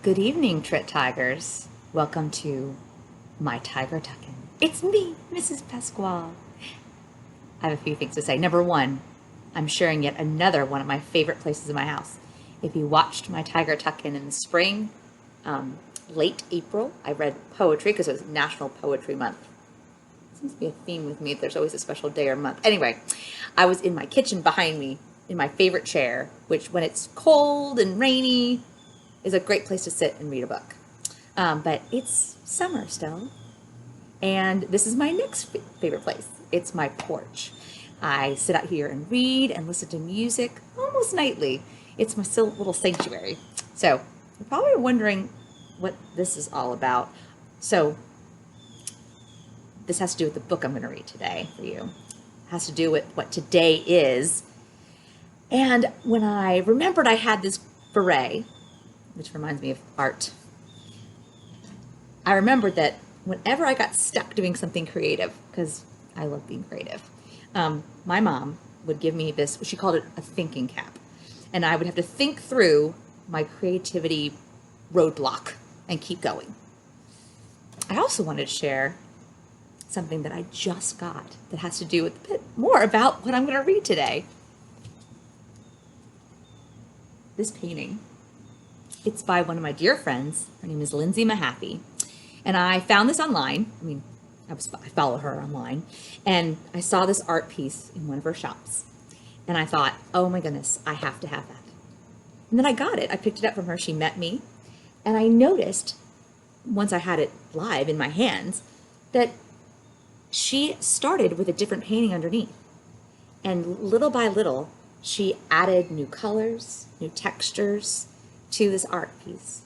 Good evening, Trit Tigers. Welcome to my TigerTuckIn. It's me, Mrs. Pascual. I have a few things to say. Number one, I'm sharing yet another one of my favorite places in my house. If you watched my TigerTuckIn in the spring, late April, I read poetry because it was National Poetry Month. It seems to be a theme with me. There's always a special day or month. Anyway, I was in my kitchen behind me in my favorite chair, which when it's cold and rainy, is a great place to sit and read a book. But it's summer still, and this is my next favorite place. It's my porch. I sit out here and read and listen to music almost nightly. It's my still little sanctuary. So you're probably wondering what this is all about. So this has to do with the book I'm going to read today for you. It has to do with what today is. And when I remembered I had this beret, which reminds me of art, I remembered that whenever I got stuck doing something creative, because I love being creative, my mom would give me this, she called it a thinking cap. And I would have to think through my creativity roadblock and keep going. I also wanted to share something that I just got that has to do with a bit more about what I'm going to read today. This painting. It's by one of my dear friends. Her name is Lindsay Mahaffey. And I found this online. I follow her online. And I saw this art piece in one of her shops. And I thought, oh my goodness, I have to have that. And then I got it. I picked it up from her. She met me. And I noticed, once I had it live in my hands, that she started with a different painting underneath. And little by little, she added new colors, new textures to this art piece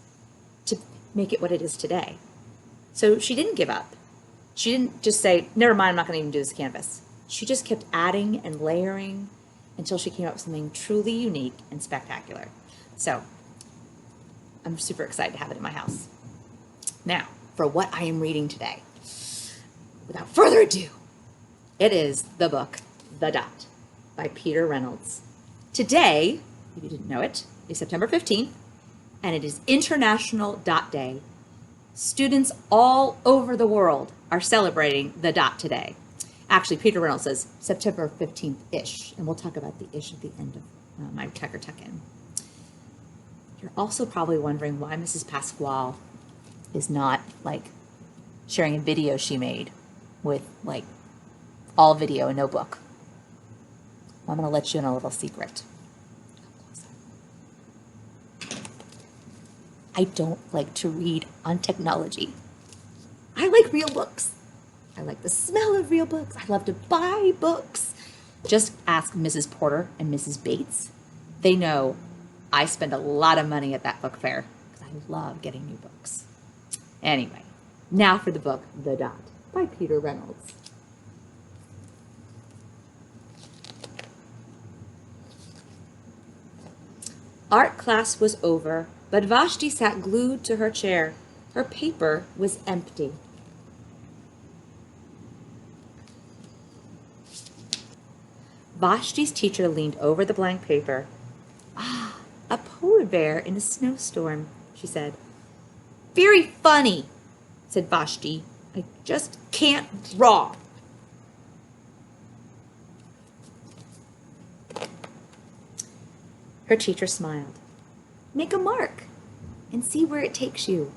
to make it what it is today. So she didn't give up. She didn't just say, never mind, I'm not going to even do this canvas. She just kept adding and layering until she came up with something truly unique and spectacular. So I'm super excited to have it in my house. Now, for what I am reading today, without further ado, it is the book, The Dot, by Peter Reynolds. Today, if you didn't know it, is September 15th, and it is International Dot Day. Students all over the world are celebrating the dot today. Actually, Peter Reynolds says September 15th-ish, and we'll talk about the ish at the end of my TigerTuckIn. You're also probably wondering why Mrs. Pascual is not sharing a video she made with all video and no book. Well, I'm going to let you in a little secret. I don't like to read on technology. I like real books. I like the smell of real books. I love to buy books. Just ask Mrs. Porter and Mrs. Bates. They know I spend a lot of money at that book fair because I love getting new books. Anyway, now for the book, The Dot, by Peter Reynolds. Art class was over, but Vashti sat glued to her chair. Her paper was empty. Vashti's teacher leaned over the blank paper. Ah, a polar bear in a snowstorm, she said. Very funny, said Vashti. I just can't draw. Her teacher smiled. Make a mark and see where it takes you.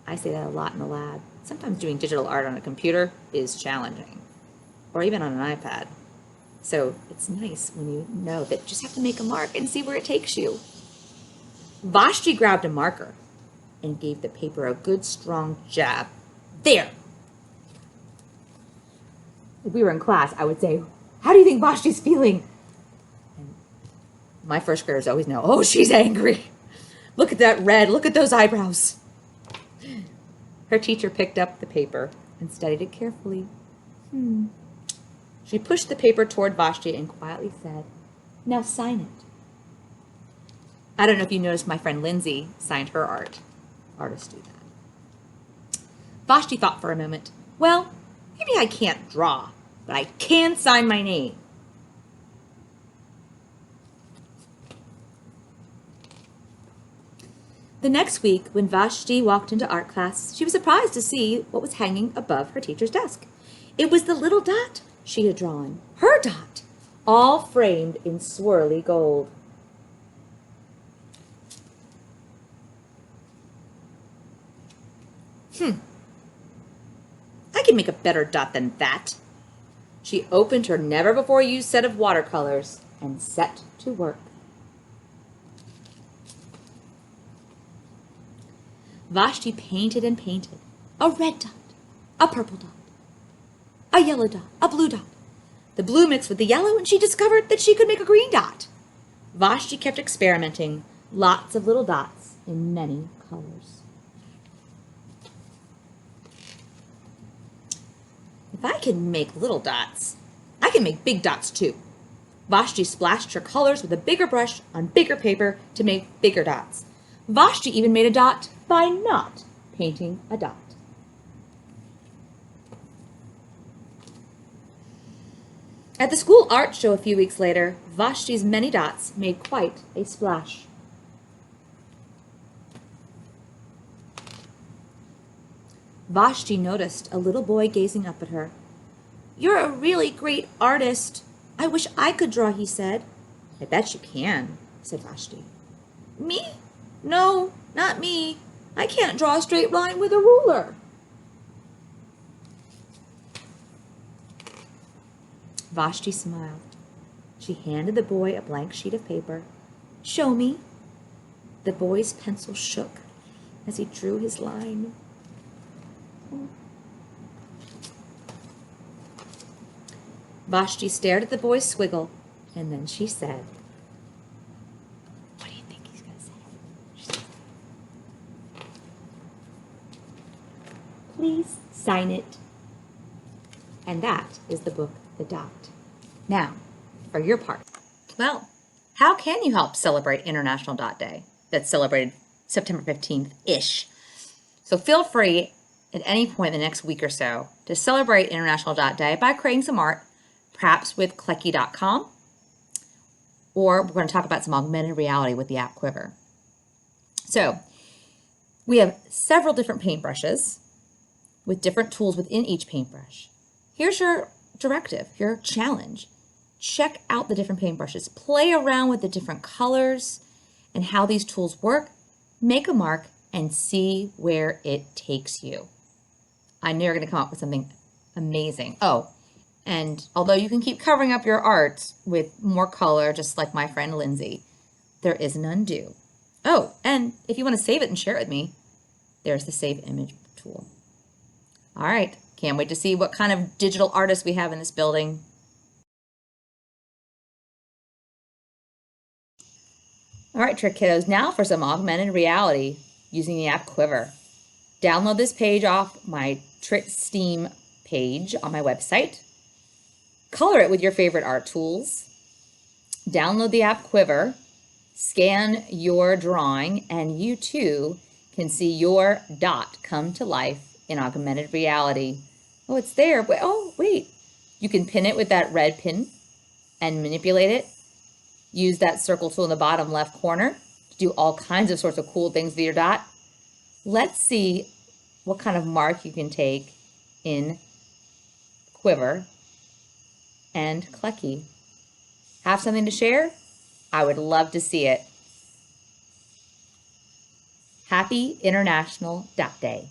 I say that a lot in the lab. Sometimes doing digital art on a computer is challenging, or even on an iPad. So it's nice when you know that you just have to make a mark and see where it takes you. Vashti grabbed a marker and gave the paper a good strong jab. There! If we were in class, I would say, how do you think Vashti's feeling? My first graders always know, oh, she's angry. Look at that red. Look at those eyebrows. Her teacher picked up the paper and studied it carefully. She pushed the paper toward Vashti and quietly said, now sign it. I don't know if you noticed my friend Lindsay signed her art. Artists do that. Vashti thought for a moment. Well, maybe I can't draw, but I can sign my name. The next week, when Vashti walked into art class, she was surprised to see what was hanging above her teacher's desk. It was the little dot she had drawn, her dot, all framed in swirly gold. I can make a better dot than that. She opened her never-before-used set of watercolors and set to work. Vashti painted and painted. A red dot, a purple dot, a yellow dot, a blue dot. The blue mixed with the yellow, and she discovered that she could make a green dot. Vashti kept experimenting, lots of little dots in many colors. If I can make little dots, I can make big dots too. Vashti splashed her colors with a bigger brush on bigger paper to make bigger dots. Vashti even made a dot by not painting a dot. At the school art show a few weeks later, Vashti's many dots made quite a splash. Vashti noticed a little boy gazing up at her. "You're a really great artist. I wish I could draw," he said. "I bet you can," said Vashti. "Me? No, not me. I can't draw a straight line with a ruler." Vashti smiled. She handed the boy a blank sheet of paper. "Show me." The boy's pencil shook as he drew his line. Vashti stared at the boy's squiggle, and then she said, "What do you think he's going to say?" She said, "Please sign it." And that is the book, The Dot. Now, for your part. Well, how can you help celebrate International Dot Day that's celebrated September 15th-ish? So feel free at any point in the next week or so to celebrate International Dot Day by creating some art, perhaps with Clecky.com, or we're going to talk about some augmented reality with the app Quiver. So we have several different paintbrushes with different tools within each paintbrush. Here's your directive, your challenge. Check out the different paintbrushes, play around with the different colors and how these tools work, make a mark, and see where it takes you. I know you're going to come up with something amazing. Oh, and although you can keep covering up your art with more color, just like my friend Lindsay, there is an undo. Oh, and if you want to save it and share it with me, there's the Save Image tool. All right, can't wait to see what kind of digital artists we have in this building. All right, Trick Kiddos, now for some augmented reality using the app Quiver. Download this page off my Trit Steam page on my website. Color it with your favorite art tools. Download the app Quiver, scan your drawing, and you too can see your dot come to life in augmented reality. Oh, it's there. Oh, wait. You can pin it with that red pin and manipulate it. Use that circle tool in the bottom left corner to do all kinds of sorts of cool things with your dot. Let's see what kind of mark you can take in Quiver and Clecky. Have something to share? I would love to see it. Happy International Dot Day.